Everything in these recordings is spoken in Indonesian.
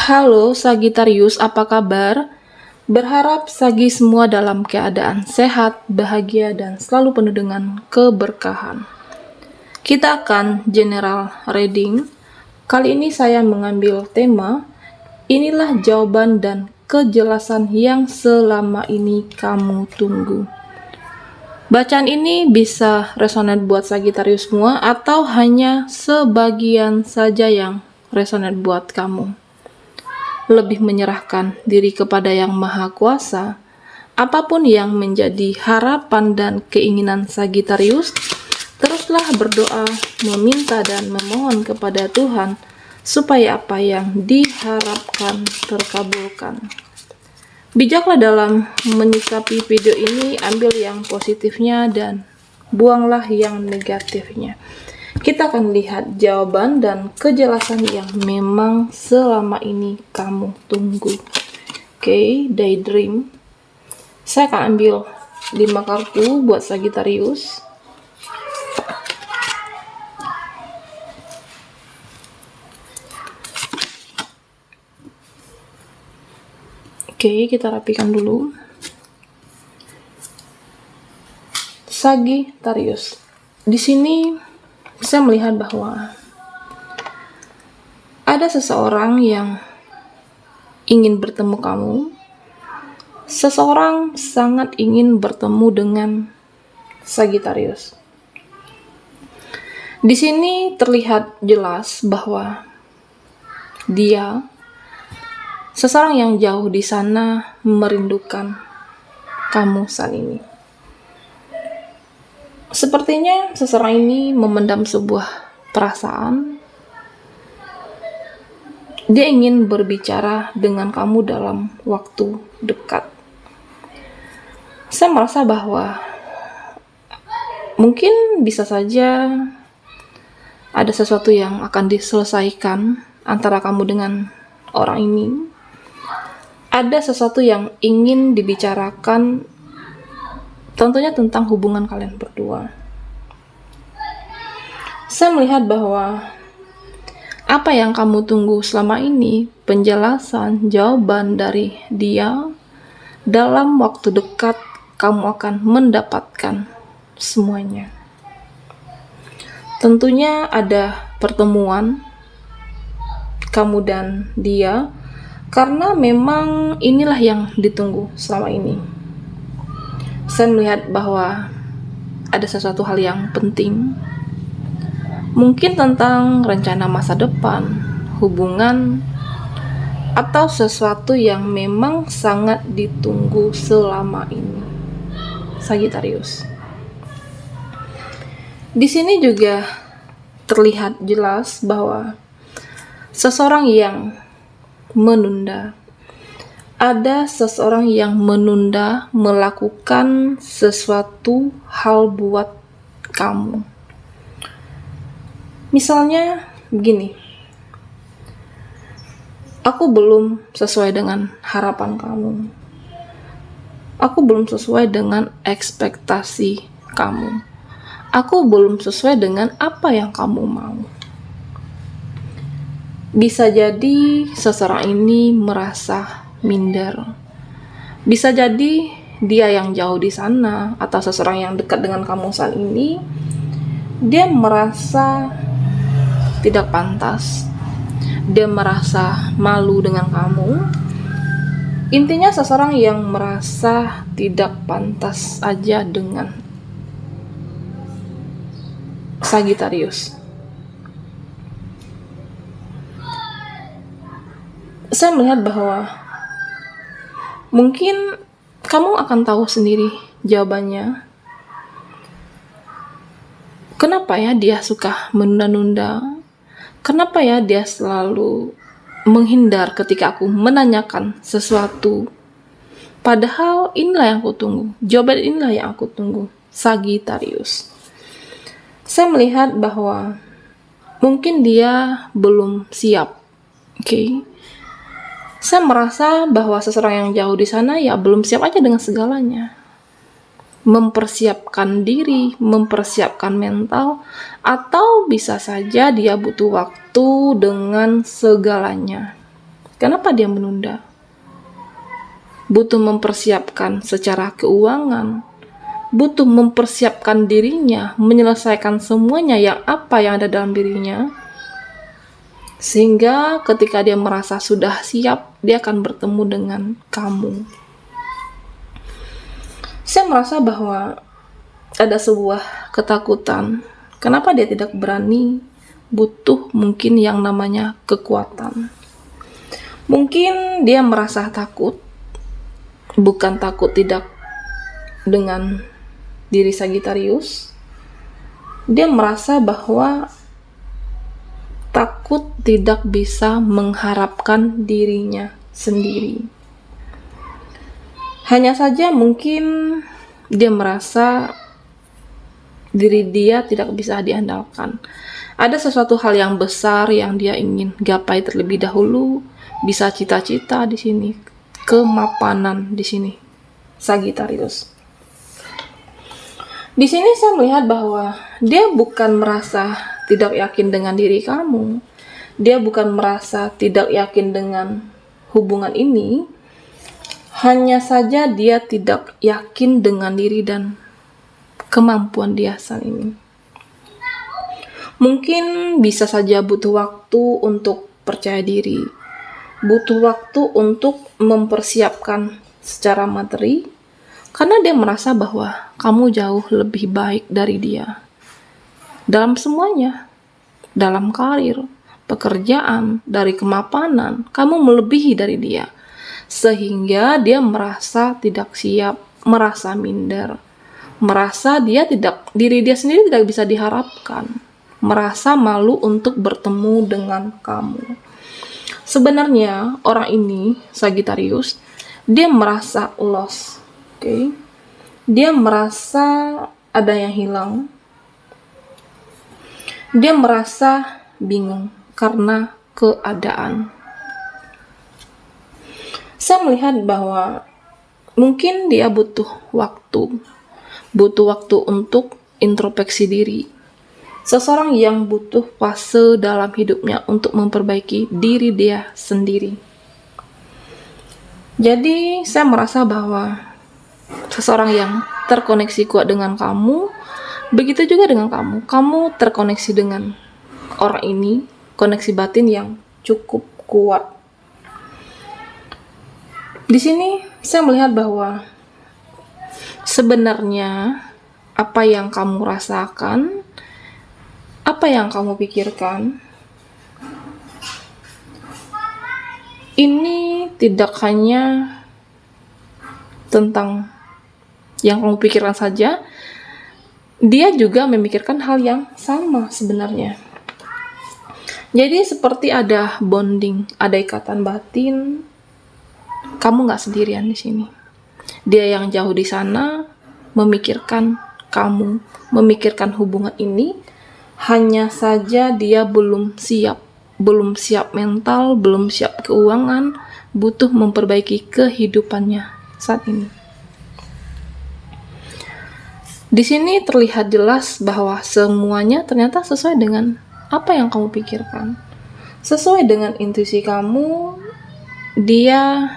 Halo Sagittarius, apa kabar? Berharap Sagi semua dalam keadaan sehat, bahagia, dan selalu penuh dengan keberkahan. Kita akan general reading. Kali ini saya mengambil tema, inilah jawaban dan kejelasan yang selama ini kamu tunggu. Bacaan ini bisa resonate buat Sagittarius semua atau hanya sebagian saja yang resonate buat kamu. Lebih menyerahkan diri kepada Yang Maha Kuasa, apapun yang menjadi harapan dan keinginan Sagittarius, teruslah berdoa, meminta dan memohon kepada Tuhan supaya apa yang diharapkan terkabulkan. Bijaklah dalam menyikapi video ini, ambil yang positifnya dan buanglah yang negatifnya. Kita akan lihat jawaban dan kejelasan yang memang selama ini kamu tunggu. Oke, daydream. Saya akan ambil 5 kartu buat Sagittarius. Oke, kita rapikan dulu. Sagittarius. Di sini saya melihat bahwa ada seseorang yang ingin bertemu kamu. Seseorang sangat ingin bertemu dengan Sagittarius. Di sini terlihat jelas bahwa dia, seseorang yang jauh di sana, merindukan kamu saat ini. Sepertinya seseorang ini memendam sebuah perasaan. Dia ingin berbicara dengan kamu dalam waktu dekat. Saya merasa bahwa mungkin bisa saja ada sesuatu yang akan diselesaikan antara kamu dengan orang ini. Ada sesuatu yang ingin dibicarakan, tentunya tentang hubungan kalian berdua. Saya melihat bahwa apa yang kamu tunggu selama ini, penjelasan, jawaban dari dia, dalam waktu dekat kamu akan mendapatkan semuanya. Tentunya ada pertemuan kamu dan dia, karena memang inilah yang ditunggu selama ini. Saya melihat bahwa ada sesuatu hal yang penting, mungkin tentang rencana masa depan, hubungan, atau sesuatu yang memang sangat ditunggu selama ini. Sagittarius. Di sini juga terlihat jelas bahwa seseorang yang menunda. Ada seseorang yang menunda melakukan sesuatu hal buat kamu. Misalnya begini, aku belum sesuai dengan harapan kamu. Aku belum sesuai dengan ekspektasi kamu. Aku belum sesuai dengan apa yang kamu mau. Bisa jadi seseorang ini merasa minder. Bisa jadi dia yang jauh di sana atau seseorang yang dekat dengan kamu saat ini, dia merasa tidak pantas. Dia merasa malu dengan kamu. Intinya seseorang yang merasa tidak pantas aja dengan Sagittarius. Saya melihat bahwa mungkin kamu akan tahu sendiri jawabannya. Kenapa ya dia suka menunda-nunda? Kenapa ya dia selalu menghindar ketika aku menanyakan sesuatu? Padahal inilah yang aku tunggu. Jawaban inilah yang aku tunggu. Sagittarius. Saya melihat bahwa mungkin dia belum siap. Oke. Saya merasa bahwa seseorang yang jauh di sana ya belum siap aja dengan segalanya. Mempersiapkan diri, mempersiapkan mental, atau bisa saja dia butuh waktu dengan segalanya. Kenapa dia menunda? Butuh mempersiapkan secara keuangan, butuh mempersiapkan dirinya, menyelesaikan semuanya yang ada dalam dirinya, sehingga ketika dia merasa sudah siap, dia akan bertemu dengan kamu. Saya merasa bahwa ada sebuah ketakutan. Kenapa dia tidak berani? Butuh mungkin yang namanya kekuatan. Mungkin dia merasa takut, bukan takut tidak dengan diri Sagittarius. Dia merasa bahwa takut tidak bisa mengharapkan dirinya sendiri. Hanya saja mungkin dia merasa diri dia tidak bisa diandalkan. Ada sesuatu hal yang besar yang dia ingin gapai terlebih dahulu, bisa cita-cita di sini, kemapanan di sini, Sagittarius. Di sini saya melihat bahwa dia bukan merasa tidak yakin dengan diri kamu. Dia bukan merasa tidak yakin dengan hubungan ini. Hanya saja dia tidak yakin dengan diri dan kemampuan dia saat ini. Mungkin bisa saja butuh waktu untuk percaya diri. Butuh waktu untuk mempersiapkan secara materi. Karena dia merasa bahwa kamu jauh lebih baik dari dia. Dalam semuanya. Dalam karir, pekerjaan, dari kemapanan, kamu melebihi dari dia. Sehingga dia merasa tidak siap, merasa minder, merasa diri dia sendiri tidak bisa diharapkan, merasa malu untuk bertemu dengan kamu. Sebenarnya orang ini, Sagittarius, dia merasa lost, okay? Dia merasa ada yang hilang. Dia merasa bingung karena keadaan. Saya melihat bahwa mungkin dia butuh waktu untuk introspeksi diri. Seseorang yang butuh fase dalam hidupnya untuk memperbaiki diri dia sendiri. Jadi saya merasa bahwa seseorang yang terkoneksi kuat dengan kamu, begitu juga dengan kamu. Kamu terkoneksi dengan orang ini, koneksi batin yang cukup kuat. Di sini saya melihat bahwa sebenarnya apa yang kamu rasakan, apa yang kamu pikirkan, ini tidak hanya tentang yang kamu pikirkan saja, dia juga memikirkan hal yang sama sebenarnya. Jadi seperti ada bonding, ada ikatan batin. Kamu nggak sendirian di sini. Dia yang jauh di sana memikirkan kamu, memikirkan hubungan ini. Hanya saja dia belum siap mental, belum siap keuangan, butuh memperbaiki kehidupannya saat ini. Di sini terlihat jelas bahwa semuanya ternyata sesuai dengan apa yang kamu pikirkan. Sesuai dengan intuisi kamu, dia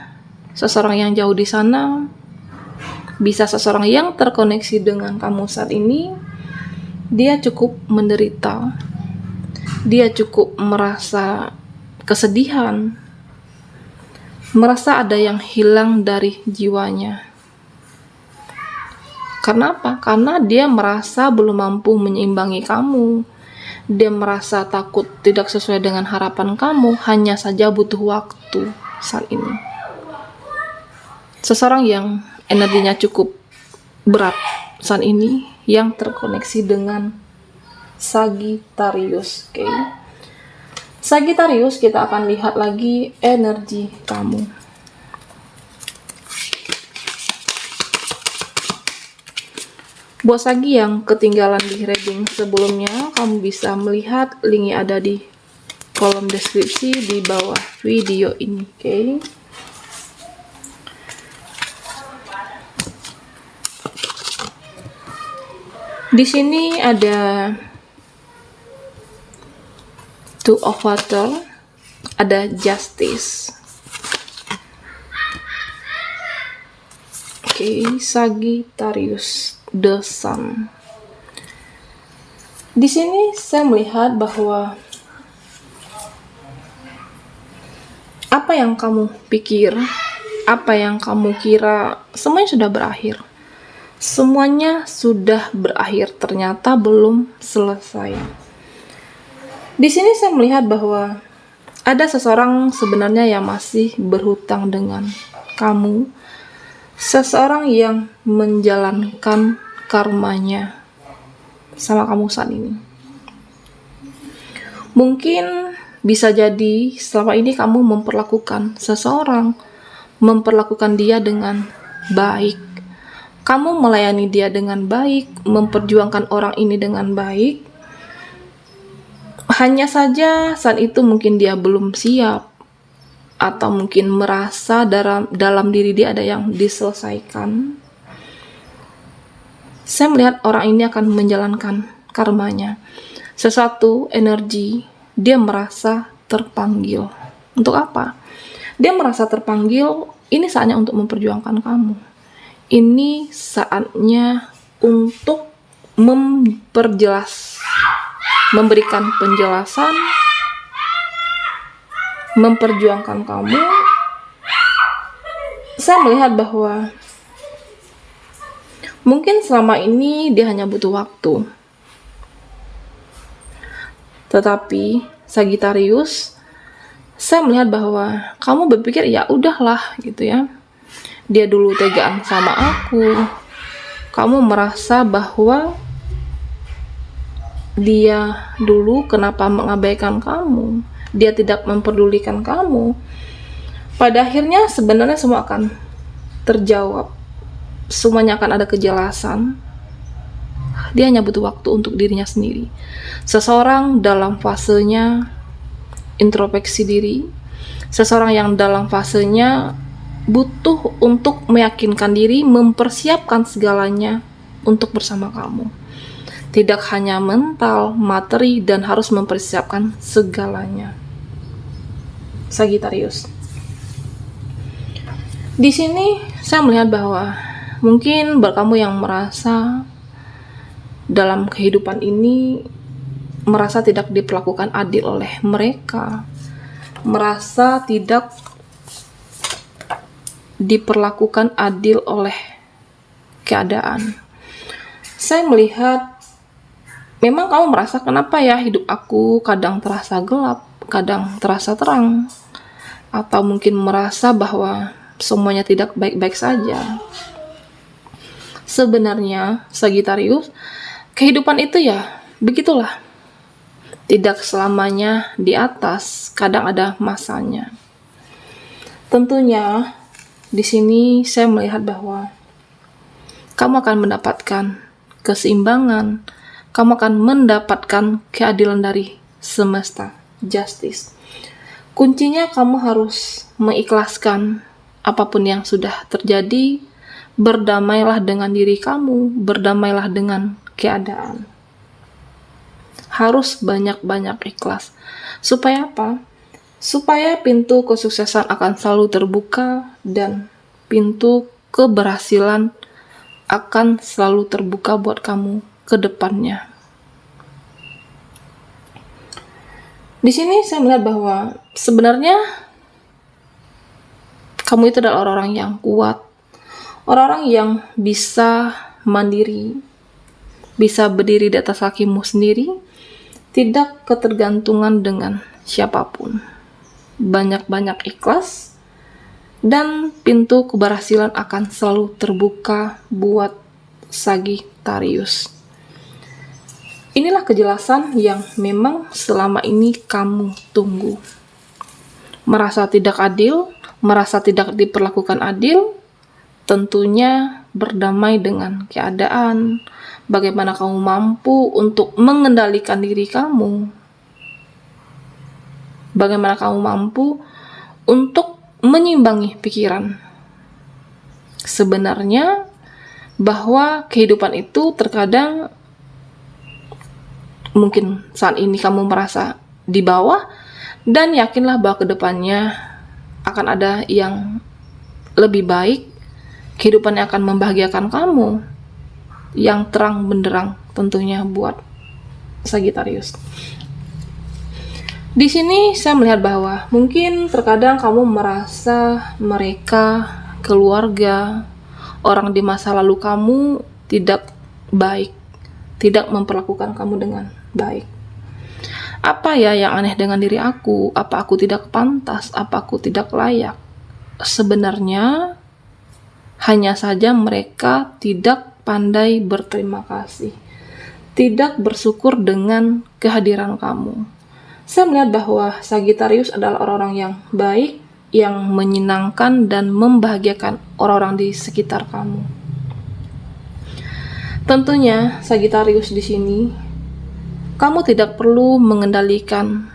seseorang yang jauh di sana, bisa seseorang yang terkoneksi dengan kamu saat ini. Dia cukup menderita, dia cukup merasa kesedihan, merasa ada yang hilang dari jiwanya. Karena apa? Karena dia merasa belum mampu menyeimbangi kamu. Dia merasa takut tidak sesuai dengan harapan kamu, hanya saja butuh waktu saat ini. Seseorang yang energinya cukup berat saat ini, yang terkoneksi dengan Sagittarius, okay? Sagittarius, kita akan lihat lagi energi kamu. Buat Sagi yang ketinggalan di reading sebelumnya, kamu bisa melihat linknya ada di kolom deskripsi di bawah video ini, okay? Di sini ada Two of Water, ada Justice. Oke, Sagittarius, the Sun. Di sini saya melihat bahwa apa yang kamu pikir, apa yang kamu kira, semuanya sudah berakhir. Semuanya sudah berakhir, ternyata belum selesai. Di sini saya melihat bahwa ada seseorang sebenarnya yang masih berhutang dengan kamu. Seseorang yang menjalankan karmanya sama kamu saat ini. Mungkin bisa jadi selama ini kamu memperlakukan seseorang, memperlakukan dia dengan baik. Kamu melayani dia dengan baik, memperjuangkan orang ini dengan baik. Hanya saja saat itu mungkin dia belum siap, atau mungkin merasa dalam diri dia ada yang diselesaikan. Saya melihat orang ini akan menjalankan karmanya. Sesuatu energi, dia merasa terpanggil. Untuk apa? Dia merasa terpanggil, ini saatnya untuk memperjuangkan kamu. Ini saatnya untuk memberikan penjelasan, memperjuangkan kamu. Saya melihat bahwa mungkin selama ini dia hanya butuh waktu. Tetapi Sagittarius, saya melihat bahwa kamu berpikir ya udahlah gitu ya. Dia dulu tegaan sama aku. Kamu merasa bahwa dia dulu kenapa mengabaikan kamu? Dia tidak memperdulikan kamu. Pada akhirnya sebenarnya semua akan terjawab. Semuanya akan ada kejelasan. Dia hanya butuh waktu untuk dirinya sendiri. Seseorang dalam fasenya introspeksi diri. Seseorang yang dalam fasenya butuh untuk meyakinkan diri, mempersiapkan segalanya untuk bersama kamu. Tidak hanya mental, materi, dan harus mempersiapkan segalanya. Sagittarius. Di sini saya melihat bahwa mungkin buat kamu yang merasa dalam kehidupan ini merasa tidak diperlakukan adil oleh mereka, merasa tidak diperlakukan adil oleh keadaan. Saya melihat memang kamu merasa kenapa ya hidup aku kadang terasa gelap, kadang terasa terang, atau mungkin merasa bahwa semuanya tidak baik-baik saja. Sebenarnya Sagittarius, kehidupan itu ya begitulah. Tidak selamanya di atas, kadang ada masanya. Tentunya di sini saya melihat bahwa kamu akan mendapatkan keseimbangan, kamu akan mendapatkan keadilan dari semesta, justice. Kuncinya kamu harus mengikhlaskan apapun yang sudah terjadi. Berdamailah dengan diri kamu, berdamailah dengan keadaan. Harus banyak-banyak ikhlas. Supaya apa? Supaya pintu kesuksesan akan selalu terbuka dan pintu keberhasilan akan selalu terbuka buat kamu ke depannya. Di sini saya melihat bahwa sebenarnya kamu itu adalah orang-orang yang kuat, orang-orang yang bisa mandiri, bisa berdiri di atas kakimu sendiri, tidak ketergantungan dengan siapapun. Banyak-banyak ikhlas, dan pintu keberhasilan akan selalu terbuka buat Sagittarius. Inilah kejelasan yang memang selama ini kamu tunggu. Merasa tidak adil, merasa tidak diperlakukan adil, tentunya berdamai dengan keadaan. Bagaimana kamu mampu untuk mengendalikan diri kamu? Bagaimana kamu mampu untuk menyimbangi pikiran? Sebenarnya bahwa kehidupan itu terkadang mungkin saat ini kamu merasa di bawah, dan yakinlah bahwa kedepannya akan ada yang lebih baik. kehidupan yang akan membahagiakan kamu, yang terang benderang tentunya buat Sagittarius. Di sini saya melihat bahwa mungkin terkadang kamu merasa mereka, keluarga, orang di masa lalu kamu tidak baik, tidak memperlakukan kamu dengan baik. Apa ya yang aneh dengan diri aku? Apa aku tidak pantas? Apa aku tidak layak? Sebenarnya hanya saja mereka tidak pandai berterima kasih, tidak bersyukur dengan kehadiran kamu. Saya melihat bahwa Sagittarius adalah orang-orang yang baik, yang menyenangkan dan membahagiakan orang-orang di sekitar kamu. Tentunya Sagittarius di sini, kamu tidak perlu mengendalikan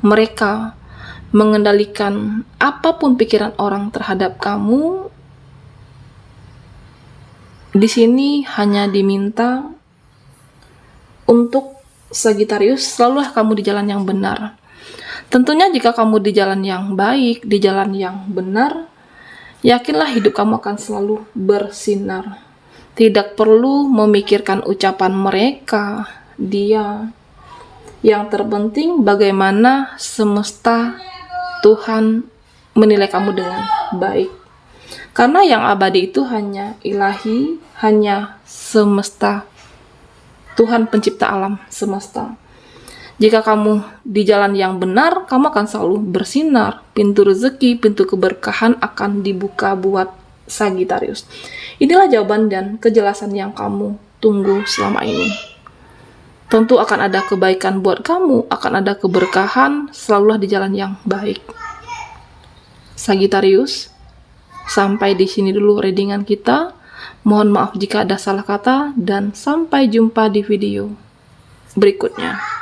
mereka, mengendalikan apapun pikiran orang terhadap kamu. Di sini hanya diminta untuk Sagittarius, selalulah kamu di jalan yang benar. Tentunya jika kamu di jalan yang baik, di jalan yang benar, yakinlah hidup kamu akan selalu bersinar. Tidak perlu memikirkan ucapan mereka, dia. Yang terpenting bagaimana semesta, Tuhan menilai kamu dengan baik. Karena yang abadi itu hanya ilahi, hanya semesta, Tuhan pencipta alam semesta. Jika kamu di jalan yang benar, kamu akan selalu bersinar. Pintu rezeki, pintu keberkahan akan dibuka buat Sagittarius. Inilah jawaban dan kejelasan yang kamu tunggu selama ini. Tentu akan ada kebaikan buat kamu, akan ada keberkahan, selalulah di jalan yang baik. Sagittarius, sampai di sini dulu readingan kita. Mohon maaf jika ada salah kata, dan sampai jumpa di video berikutnya.